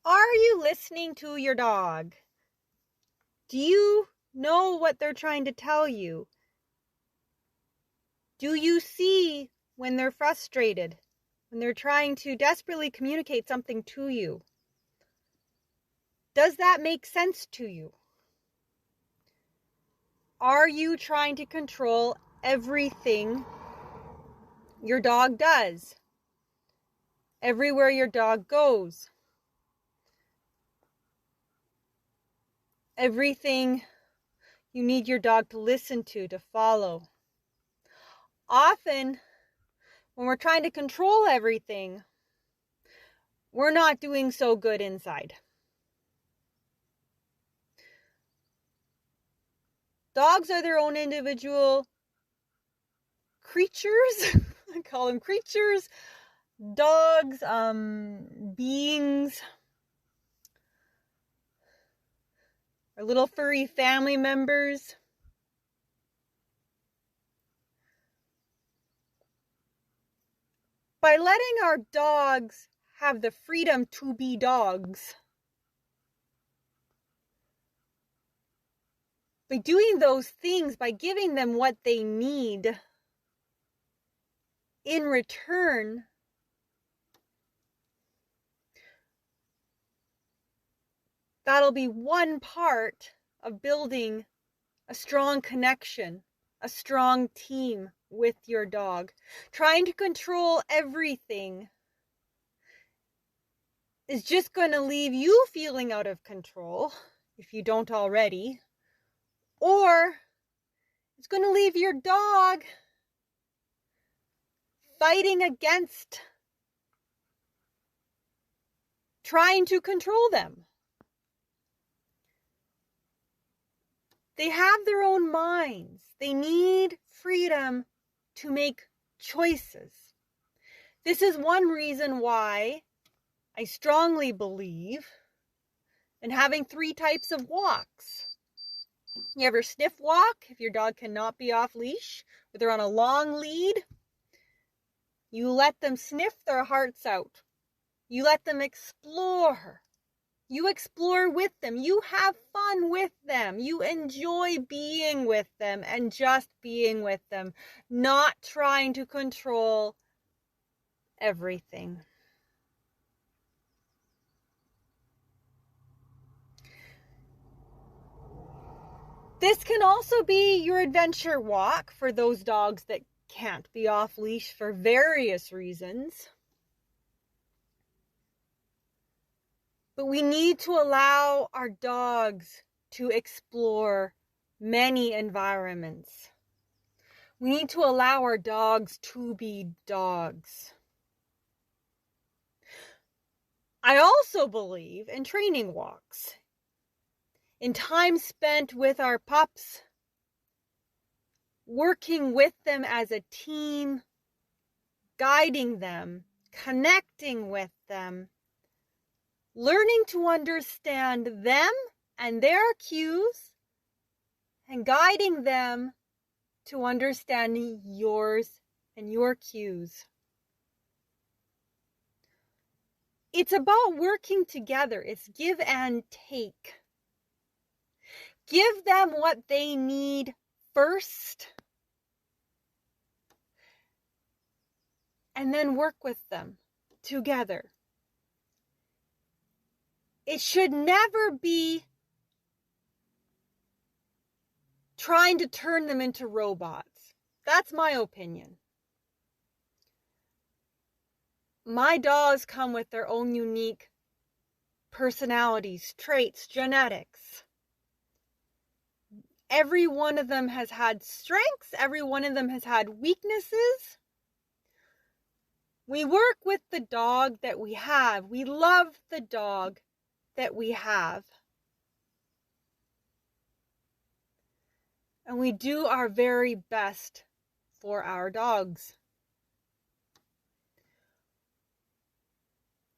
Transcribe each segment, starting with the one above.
Are you listening to your dog? Do you know what they're trying to tell you? Do you see when they're frustrated, when they're trying to desperately communicate something to you? Does that make sense to you? Are you trying to control everything your dog does? Everywhere your dog goes? Everything you need your dog to listen to follow? Often, when we're trying to control everything, we're not doing so good inside. Dogs are their own individual creatures. I call them creatures. Dogs, beings, our little furry family members. By letting our dogs have the freedom to be dogs, by doing those things, by giving them what they need in return, that'll be one part of building a strong connection, a strong team with your dog. Trying to control everything is just going to leave you feeling out of control, if you don't already, or it's going to leave your dog fighting against trying to control them. They have their own minds. They need freedom to make choices. This is one reason why I strongly believe in having 3 types of walks. You ever sniff walk if your dog cannot be off leash, or they're on a long lead? You let them sniff their hearts out. You let them explore. You explore with them. You have fun with them. You enjoy being with them and just being with them, not trying to control everything. This can also be your adventure walk for those dogs that can't be off leash for various reasons. But we need to allow our dogs to explore many environments. We need to allow our dogs to be dogs. I also believe in training walks, in time spent with our pups, working with them as a team, guiding them, connecting with them, learning to understand them and their cues, and guiding them to understanding yours and your cues. It's about working together. It's give and take. Give them what they need first, and then work with them together. It should never be trying to turn them into robots. That's my opinion. My dogs come with their own unique personalities, traits, genetics. Every one of them has had strengths. Every one of them has had weaknesses. We work with the dog that we have. We love the dog that we have. And we do our very best for our dogs.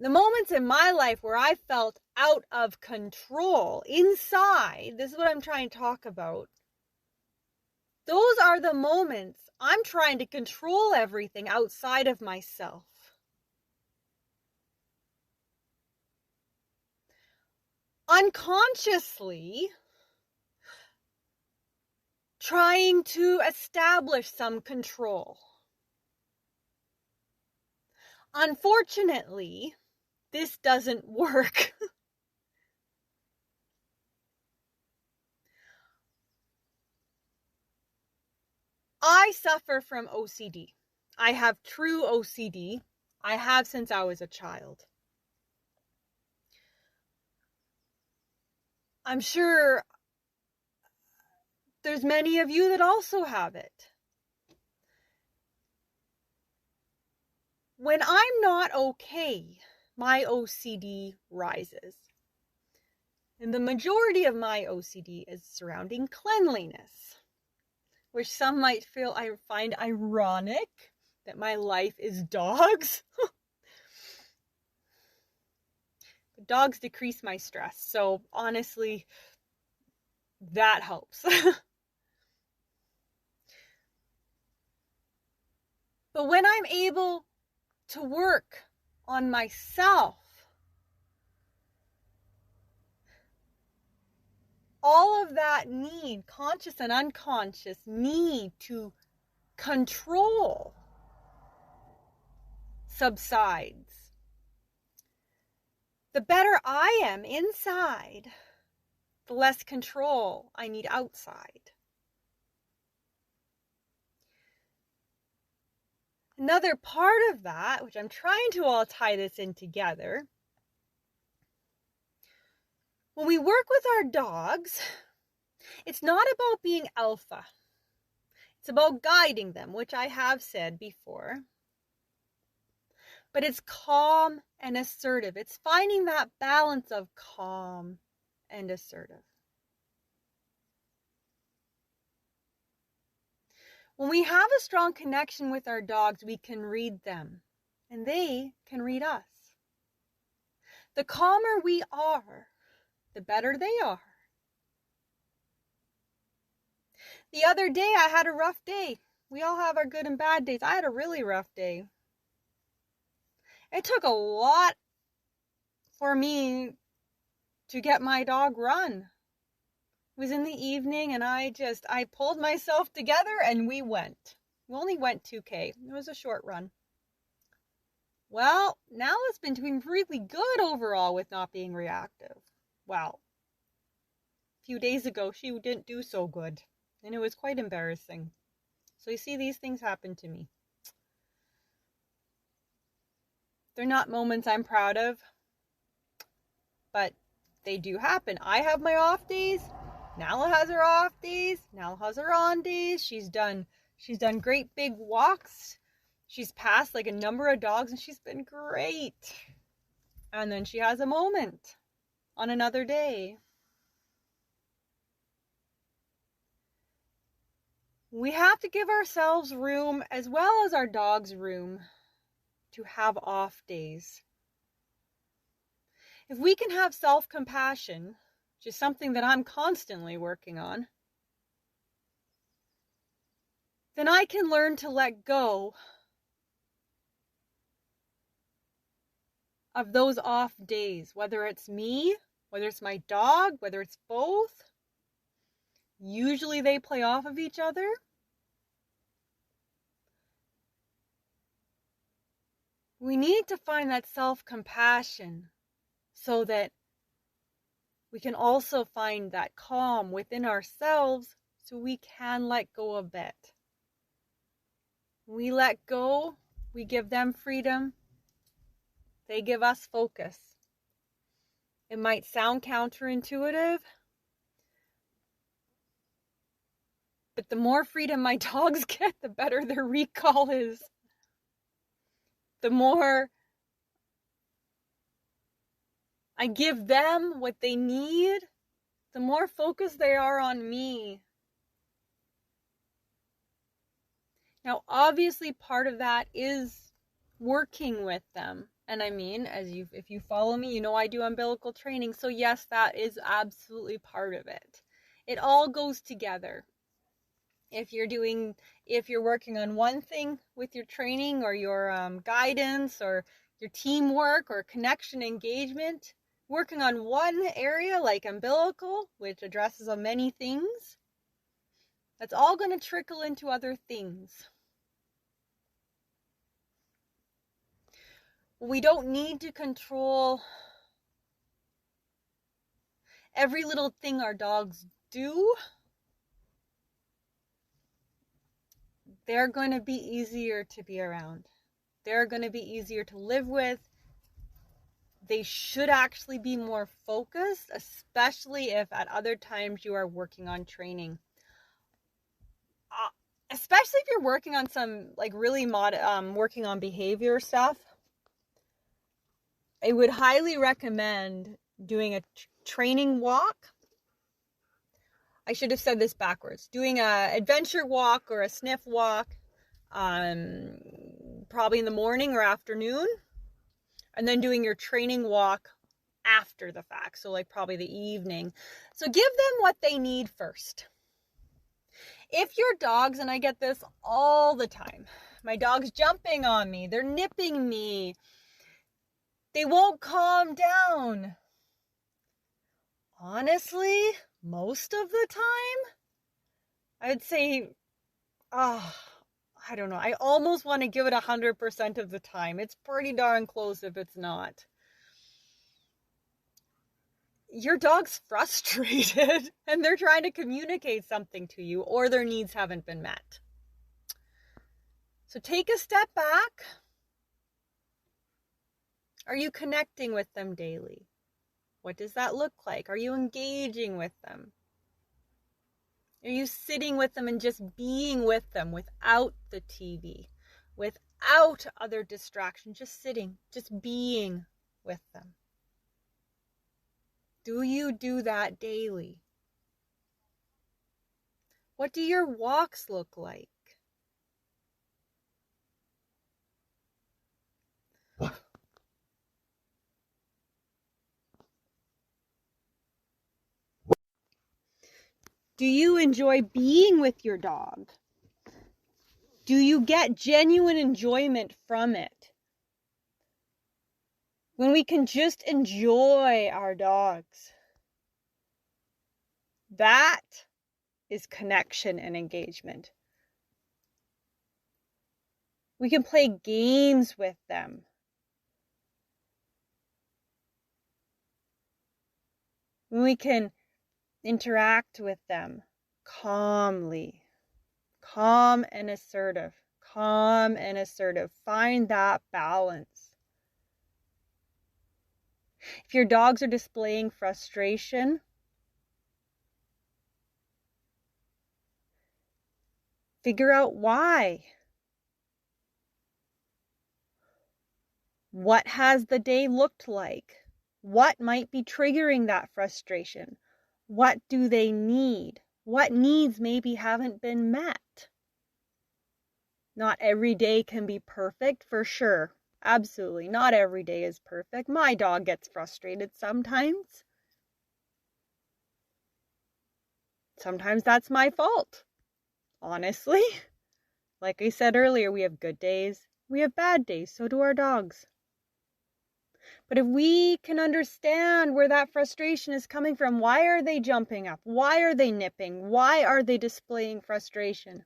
The moments in my life where I felt out of control inside, this is what I'm trying to talk about. Those are the moments I'm trying to control everything outside of myself. unconsciously trying to establish some control. Unfortunately, this doesn't work. I suffer from OCD. I have true OCD. I have since I was a child. I'm sure there's many of you that also have it. When I'm not okay, my OCD rises. And the majority of my OCD is surrounding cleanliness, which some might find ironic that my life is dogs. But dogs decrease my stress, so honestly, that helps. But when I'm able to work on myself, all of that need, conscious and unconscious need to control, subsides. The better I am inside, the less control I need outside. Another part of that, which I'm trying to all tie this in together, when we work with our dogs, it's not about being alpha. It's about guiding them, which I have said before. But it's calm and assertive. It's finding that balance of calm and assertive. When we have a strong connection with our dogs, we can read them, and they can read us. The calmer we are, the better they are. The other day, I had a rough day. We all have our good and bad days. I had a really rough day. It took a lot for me to get my dog run. It was in the evening, and I pulled myself together and we went. We only went 2K. It was a short run. Well, now it's been doing really good overall with not being reactive. Well, a few days ago, she didn't do so good, and it was quite embarrassing. So you see, these things happen to me. They're not moments I'm proud of, but they do happen. I have my off days. Nala has her off days. Nala has her on days. She's done great big walks. She's passed like a number of dogs and she's been great. And then she has a moment on another day. We have to give ourselves room, as well as our dogs room, to have off days. If we can have self-compassion, which is something that I'm constantly working on, then I can learn to let go of those off days, whether it's me, whether it's my dog, whether it's both. Usually they play off of each other. We need to find that self-compassion so that we can also find that calm within ourselves so we can let go a bit. We let go, we give them freedom, they give us focus. It might sound counterintuitive, but the more freedom my dogs get, the better their recall is. The more I give them what they need, the more focused they are on me. Now, obviously, part of that is working with them. And I mean, if you follow me, you know I do umbilical training. So yes, that is absolutely part of it. It all goes together. If you're working on one thing with your training or your guidance or your teamwork or connection engagement, working on one area like umbilical, which addresses on many things, that's all going to trickle into other things. We don't need to control every little thing our dogs do. They're going to be easier to be around. They're going to be easier to live with. They should actually be more focused, especially if at other times you are working on training. Especially if you're working on some like really working on behavior stuff. I would highly recommend doing a training walk. I should have said this backwards. Doing a adventure walk or a sniff walk, probably in the morning or afternoon, and then doing your training walk after the fact, so like probably the evening. So give them what they need first. If your dogs, and I get this all the time, my dog's jumping on me, they're nipping me, they won't calm down. Honestly, most of the time, I'd say, I don't know. I almost want to give it 100% of the time. It's pretty darn close if it's not. Your dog's frustrated and they're trying to communicate something to you, or their needs haven't been met. So take a step back. Are you connecting with them daily? What does that look like? Are you engaging with them? Are you sitting with them and just being with them without the TV, without other distractions, just sitting, just being with them? Do you do that daily? What do your walks look like? Do you enjoy being with your dog? Do you get genuine enjoyment from it? When we can just enjoy our dogs, that is connection and engagement. We can play games with them. When we can interact with them calmly, calm and assertive, calm and assertive. Find that balance. If your dogs are displaying frustration, figure out why. What has the day looked like? What might be triggering that frustration? What do they need? What needs maybe haven't been met? Not every day can be perfect, for sure. Absolutely. Not every day is perfect. My dog gets frustrated sometimes. Sometimes that's my fault. Honestly. Like I said earlier, we have good days. We have bad days. So do our dogs. But if we can understand where that frustration is coming from, why are they jumping up? Why are they nipping? Why are they displaying frustration?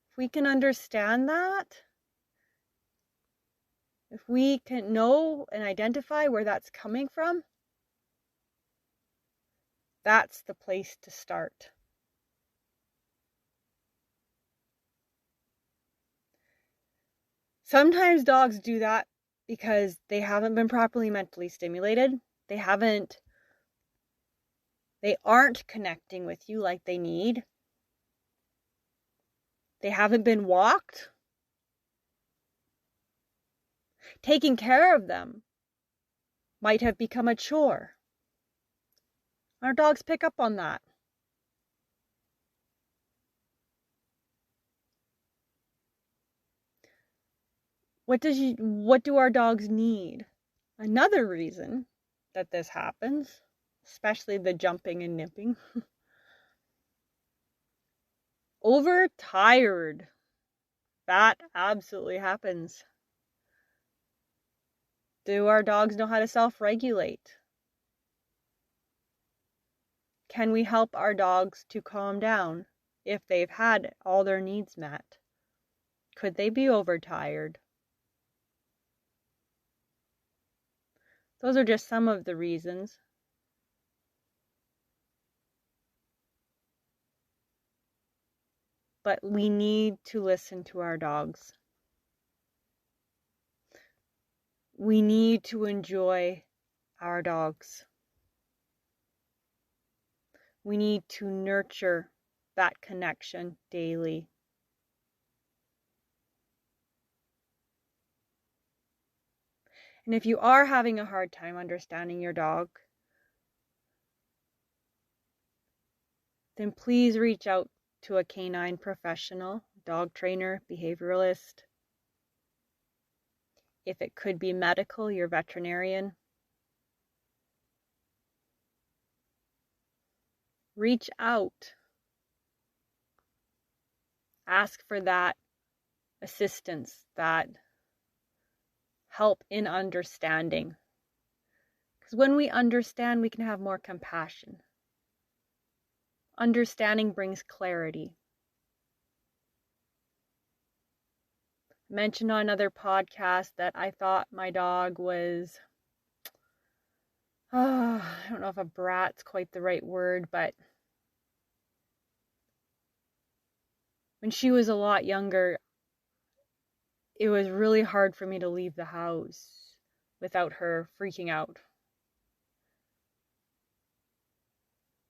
If we can understand that, if we can know and identify where that's coming from, that's the place to start. Sometimes dogs do that because they haven't been properly mentally stimulated. They aren't connecting with you like they need. They haven't been walked. Taking care of them might have become a chore. Our dogs pick up on that. What do our dogs need? Another reason that this happens, especially the jumping and nipping, overtired. That absolutely happens. Do our dogs know how to self-regulate? Can we help our dogs to calm down if they've had all their needs met? Could they be overtired? Those are just some of the reasons. But we need to listen to our dogs. We need to enjoy our dogs. We need to nurture that connection daily. And if you are having a hard time understanding your dog, then please reach out to a canine professional, dog trainer, behavioralist. If it could be medical, your veterinarian. Reach out. Ask for that assistance, that help in understanding. Because when we understand, we can have more compassion. Understanding brings clarity. I mentioned on another podcast that I thought my dog was, I don't know if a brat's quite the right word, but when she was a lot younger, it was really hard for me to leave the house without her freaking out.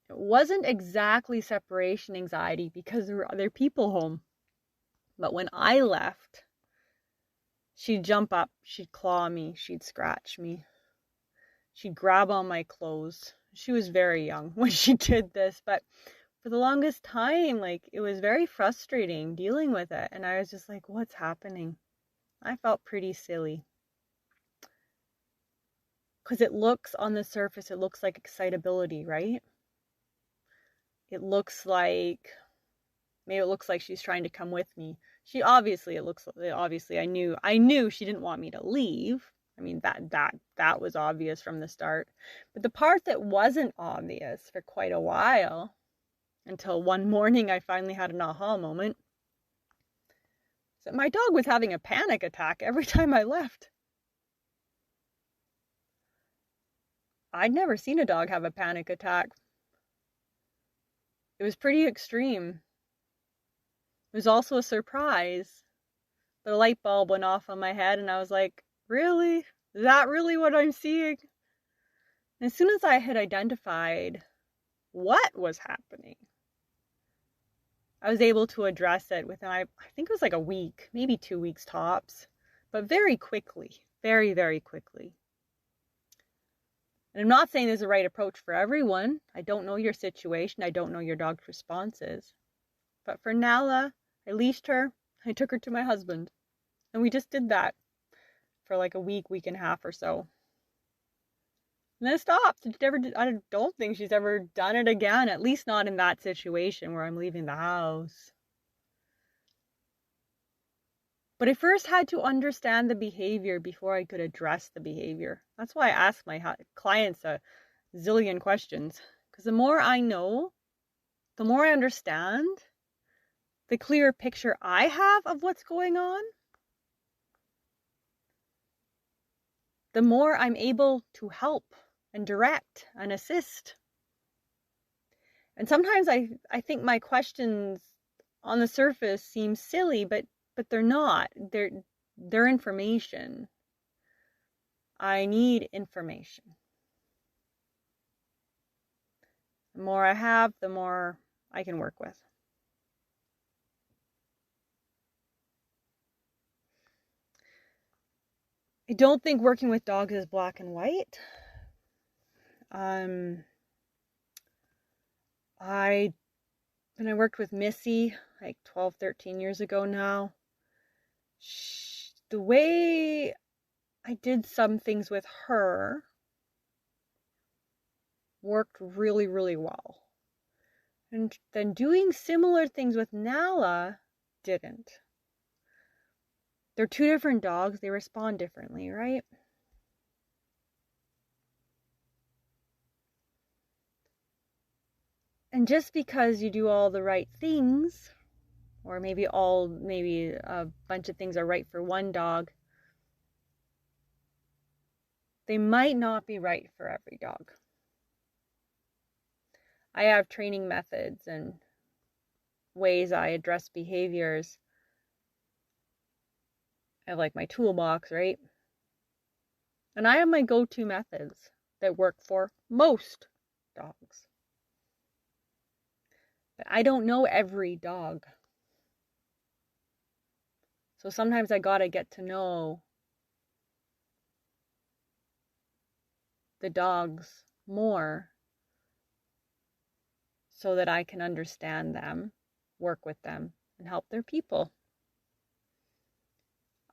It wasn't exactly separation anxiety because there were other people home. But when I left, she'd jump up, she'd claw me, she'd scratch me. She'd grab on my clothes. She was very young when she did this, but for the longest time, it was very frustrating dealing with it. And I was just like, what's happening? I felt pretty silly. Because it looks on the surface, it looks like excitability, right? It looks like, maybe it looks like she's trying to come with me. Obviously I knew she didn't want me to leave. I mean, that was obvious from the start. But the part that wasn't obvious for quite a while, until one morning I finally had an aha moment, is that my dog was having a panic attack every time I left. I'd never seen a dog have a panic attack. It was pretty extreme. It was also a surprise. The light bulb went off on my head and I was like, really? Is that really what I'm seeing? And as soon as I had identified what was happening, I was able to address it within, I think it was like a week, maybe 2 weeks tops, but very quickly, very, very quickly. And I'm not saying there's a right approach for everyone. I don't know your situation. I don't know your dog's responses. But for Nala, I leashed her. I took her to my husband. And we just did that for like a week and a half or so. And then it stopped. I don't think she's ever done it again, at least not in that situation where I'm leaving the house. But I first had to understand the behavior before I could address the behavior. That's why I ask my clients a zillion questions. Because the more I know, the more I understand, the clearer picture I have of what's going on, the more I'm able to help and direct and assist. And sometimes I think my questions on the surface seem silly, but they're not. They're information. I need information. The more I have, the more I can work with. I don't think working with dogs is black and white. When I worked with Missy like 12, 13 years ago now, the way I did some things with her worked really, really well. And then doing similar things with Nala didn't. They're two different dogs. They respond differently, right? And just because you do all the right things, or maybe a bunch of things are right for one dog, they might not be right for every dog. I have training methods and ways I address behaviors. I have like my toolbox, right? And I have my go-to methods that work for most dogs. But I don't know every dog. So sometimes I gotta get to know the dogs more so that I can understand them, work with them, and help their people.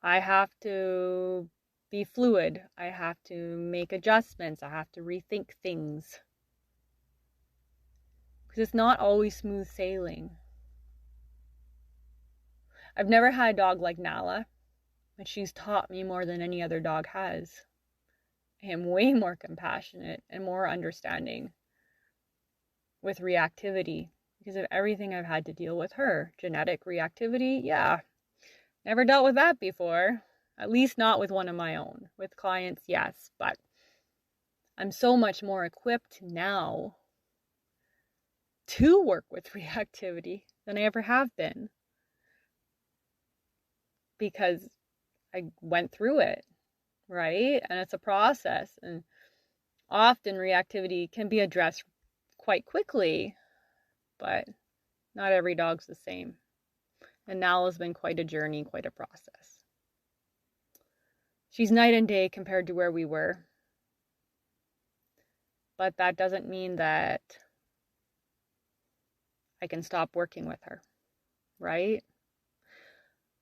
I have to be fluid. I have to make adjustments. I have to rethink things. Because it's not always smooth sailing. I've never had a dog like Nala, but she's taught me more than any other dog has. I am way more compassionate and more understanding with reactivity because of everything I've had to deal with her. Genetic reactivity, yeah. Never dealt with that before. At least not with one of my own. With clients, yes, but I'm so much more equipped now to work with reactivity than I ever have been. Because I went through it, right? And it's a process. And often reactivity can be addressed quite quickly, but not every dog's the same. And Nala has been quite a journey, quite a process. She's night and day compared to where we were. But that doesn't mean that I can stop working with her, right?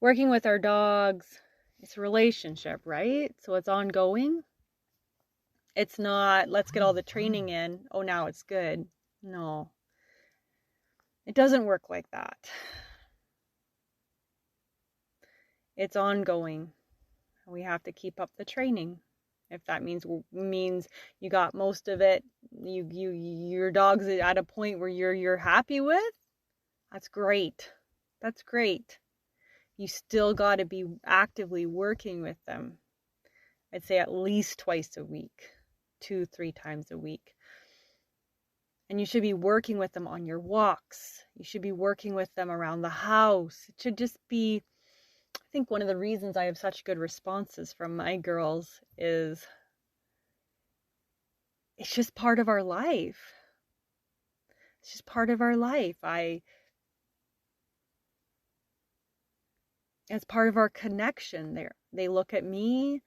Working with our dogs, it's a relationship, right? So it's ongoing. It's not, let's get all the training in. Oh, now it's good. No. It doesn't work like that. It's ongoing. We have to keep up the training. If that means you got most of it, your dog's at a point where you're happy with, that's great. That's great. You still got to be actively working with them. I'd say at least twice a week, 2-3 times a week. And you should be working with them on your walks. You should be working with them around the house. It should just be, I think one of the reasons I have such good responses from my girls is it's just part of our life. It's just part of our life. It's part of our connection there. They look at me.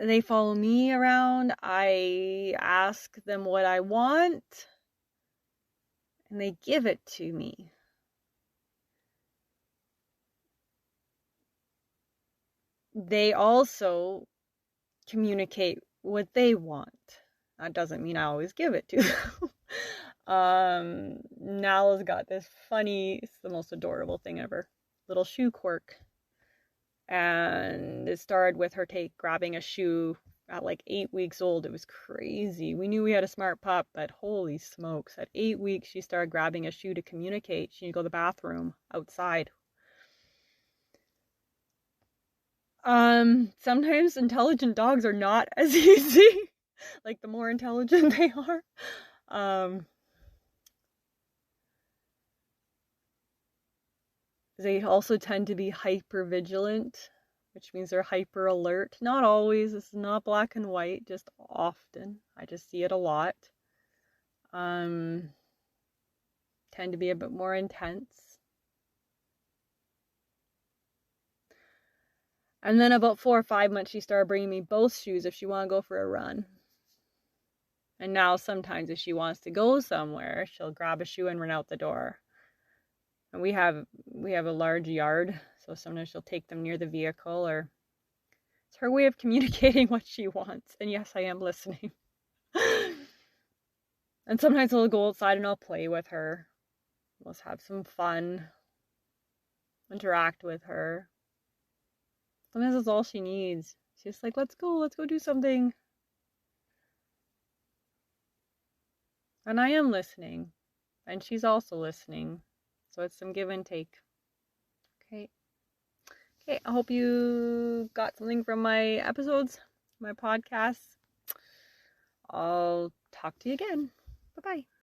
They follow me around. I ask them what I want. And they give it to me. They also communicate what they want. That doesn't mean I always give it to them. Nala's got this funny, it's the most adorable thing ever, little shoe quirk. And it started with her grabbing a shoe at like 8 weeks old. It was crazy. We knew we had a smart pup, but holy smokes. At 8 weeks, she started grabbing a shoe to communicate. She needed to go to the bathroom outside. Sometimes intelligent dogs are not as easy. Like the more intelligent they are. They also tend to be hyper vigilant, which means they're hyper alert. Not always. This is not black and white, just often. I just see it a lot. Tend to be a bit more intense. And then about 4 or 5 months, she started bringing me both shoes if she wanted to go for a run. And now sometimes if she wants to go somewhere, she'll grab a shoe and run out the door. And we have a large yard, so sometimes she'll take them near the vehicle, or it's her way of communicating what she wants. And yes, I am listening. And sometimes I'll go outside and I'll play with her. We'll have some fun, interact with her. Sometimes that's all she needs. She's just like, let's go do something. And I am listening. And she's also listening. So it's some give and take. Okay. Okay, I hope you got something from my episodes, my podcasts. I'll talk to you again. Bye-bye.